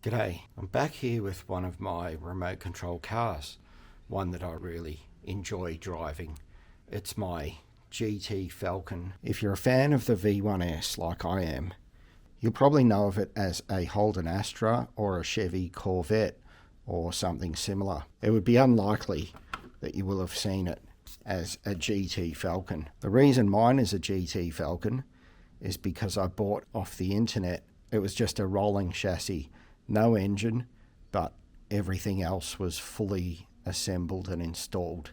G'day, I'm back here with one of my remote control cars, one that I really enjoy driving. It's my GT Falcon. If you're a fan of the V1S like I am, you'll probably know of it as a Holden Astra or a Chevy Corvette or something similar. It would be unlikely that you will have seen it as a GT Falcon. The reason mine is a GT Falcon is because I bought off the internet. It was just a rolling chassis. No engine, but everything else was fully assembled and installed.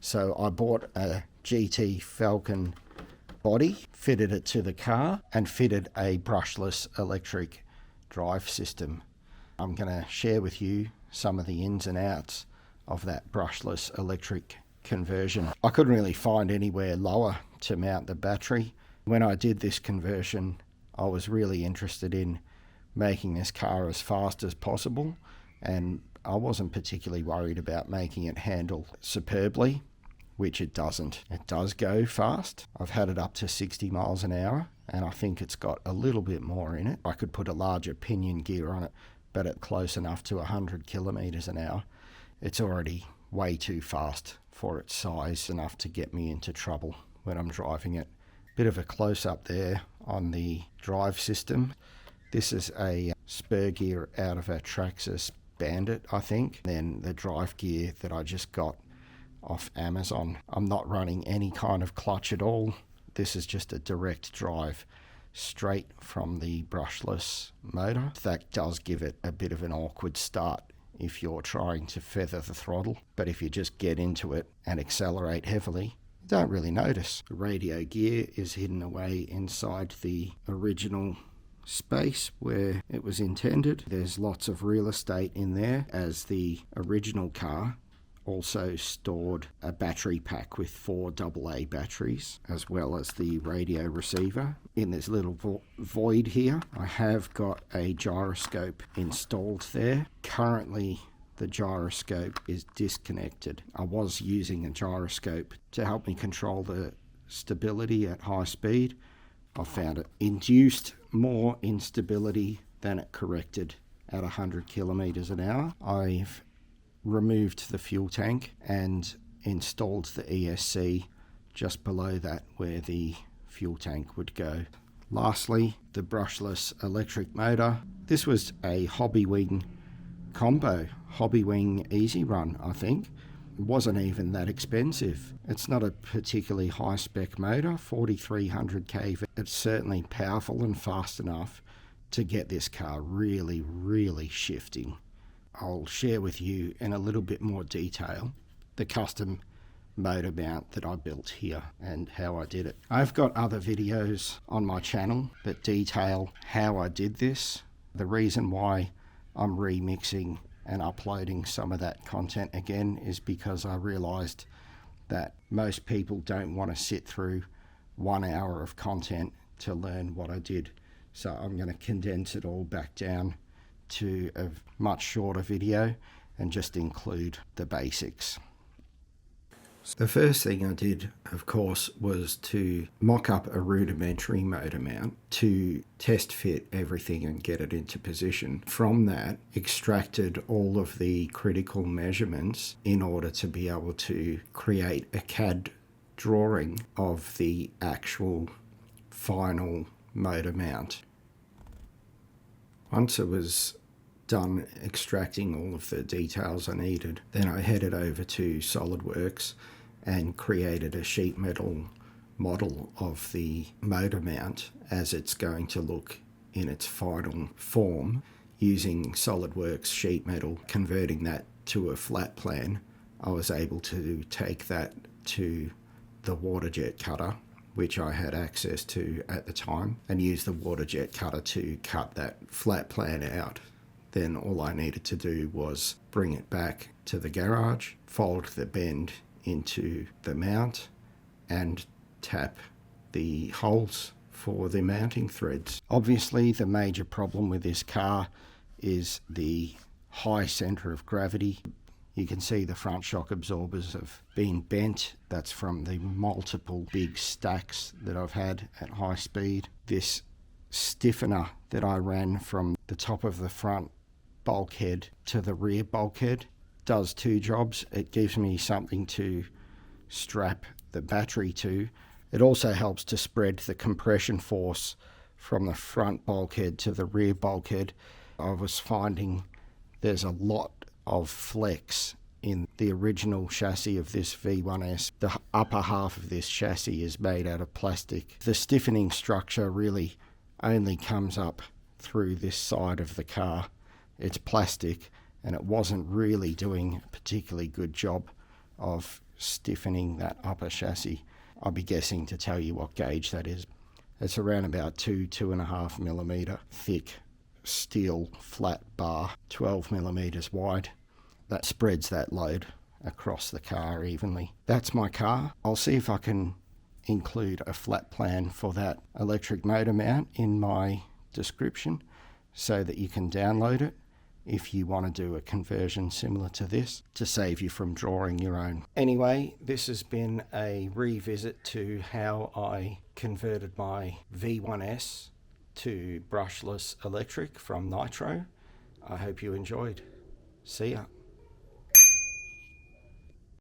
So I bought a GT Falcon body, fitted it to the car, and fitted a brushless electric drive system. I'm going to share with you some of the ins and outs of that brushless electric conversion. I couldn't really find anywhere lower to mount the battery. When I did this conversion, I was really interested in making this car as fast as possible, and I wasn't particularly worried about making it handle superbly, which it doesn't. It does go fast. I've had it up to 60 miles an hour, and I think it's got a little bit more in it. I could put a larger pinion gear on it, but at close enough to 100 kilometers an hour, it's already way too fast for its size, enough to get me into trouble when I'm driving it. Bit of a close-up there on the drive system. This is a spur gear out of a Traxxas Bandit, I think. Then the drive gear that I just got off Amazon. I'm not running any kind of clutch at all. This is just a direct drive straight from the brushless motor. That does give it a bit of an awkward start if you're trying to feather the throttle. But if you just get into it and accelerate heavily, you don't really notice. The radio gear is hidden away inside the original space where it was intended. There's lots of real estate in there, as the original car also stored a battery pack with 4 AA batteries, as well as the radio receiver. In this little void here, I have got a gyroscope installed there. Currently, the gyroscope is disconnected. I was using a gyroscope to help me control the stability at high speed. I found it induced more instability than it corrected at 100 kilometers an hour. I've removed the fuel tank and installed the ESC just below that where the fuel tank would go. Lastly, the brushless electric motor. This was a Hobbywing combo, Hobbywing EZRun, I think. It wasn't even that expensive. It's not a particularly high-spec motor, 4300 kV. It's certainly powerful and fast enough to get this car really, really shifting. I'll share with you in a little bit more detail the custom motor mount that I built here and how I did it. I've got other videos on my channel that detail how I did this. The reason why I'm remixing and uploading some of that content again is because I realized that most people don't want to sit through 1 hour of content to learn what I did. So I'm going to condense it all back down to a much shorter video and just include the basics. The first thing I did, of course, was to mock up a rudimentary motor mount to test fit everything and get it into position. From that, extracted all of the critical measurements in order to be able to create a CAD drawing of the actual final motor mount. Once it was done extracting all of the details I needed, then I headed over to SolidWorks and created a sheet metal model of the motor mount as it's going to look in its final form, using SolidWorks sheet metal. Converting that to a flat plan, I was able to take that to the waterjet cutter, which I had access to at the time, and use the waterjet cutter to cut that flat plan out. Then all I needed to do was bring it back to the garage, fold the bend into the mount, and tap the holes for the mounting threads. Obviously, the major problem with this car is the high center of gravity. You can see the front shock absorbers have been bent. That's from the multiple big stacks that I've had at high speed. This stiffener that I ran from the top of the front bulkhead to the rear bulkhead. Does two jobs. It gives me something to strap the battery to. It also helps to spread the compression force from the front bulkhead to the rear bulkhead. I was finding there's a lot of flex in the original chassis of this V1S. The upper half of this chassis is made out of plastic. The stiffening structure really only comes up through this side of the car. It's plastic, and it wasn't really doing a particularly good job of stiffening that upper chassis. I'll be guessing to tell you what gauge that is. It's around about 2.5 millimeter thick steel flat bar, 12 millimeters wide. That spreads that load across the car evenly. That's my car. I'll see if I can include a flat plan for that electric motor mount in my description so that you can download it if you want to do a conversion similar to this to save you from drawing your own. Anyway, this has been a revisit to how I converted my V1S to brushless electric from Nitro. I hope you enjoyed. See ya.